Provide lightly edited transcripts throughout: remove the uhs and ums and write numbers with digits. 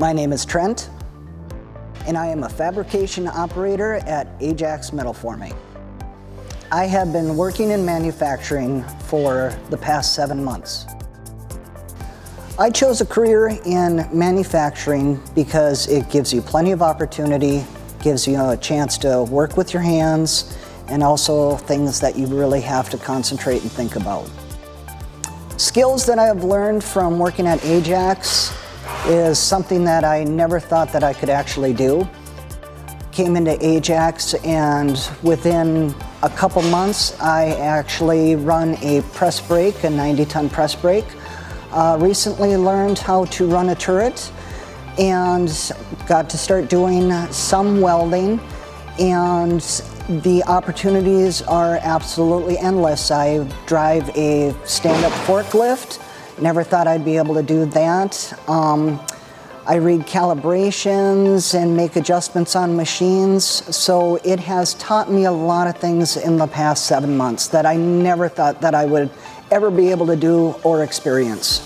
My name is Trent, and I am a fabrication operator at Ajax Metal Forming. I have been working in manufacturing for the past 7 months. I chose a career in manufacturing because it gives you plenty of opportunity, gives you a chance to work with your hands, and also things that you really have to concentrate and think about. Skills that I have learned from working at Ajax is something that I never thought that I could actually do. Came into Ajax, and within a couple months I actually run a press brake, a 90-ton press brake. Recently learned how to run a turret and got to start doing some welding, and the opportunities are absolutely endless. I drive a stand-up forklift. Never thought I'd be able to do that. I read calibrations and make adjustments on machines, so it has taught me a lot of things in the past 7 months that I never thought that I would ever be able to do or experience.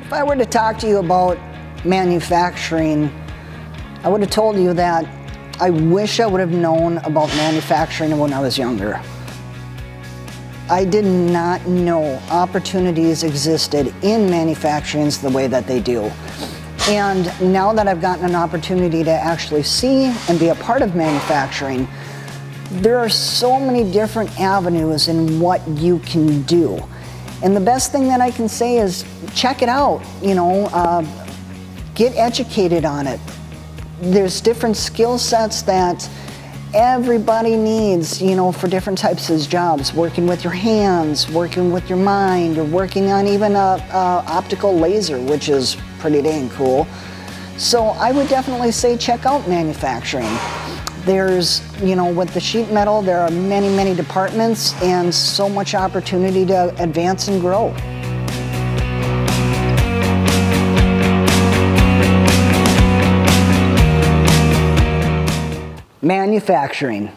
If I were to talk to you about manufacturing, I would have told you that I wish I would have known about manufacturing when I was younger. I did not know opportunities existed in manufacturing the way that they do. And now that I've gotten an opportunity to actually see and be a part of manufacturing, there are so many different avenues in what you can do. And the best thing that I can say is check it out, get educated on it. There's different skill sets that everybody needs, for different types of jobs. Working with your hands, working with your mind, or working on even a optical laser, which is pretty dang cool. So I would definitely say check out manufacturing. There's, with the sheet metal, there are many, many departments and so much opportunity to advance and grow. Manufacturing.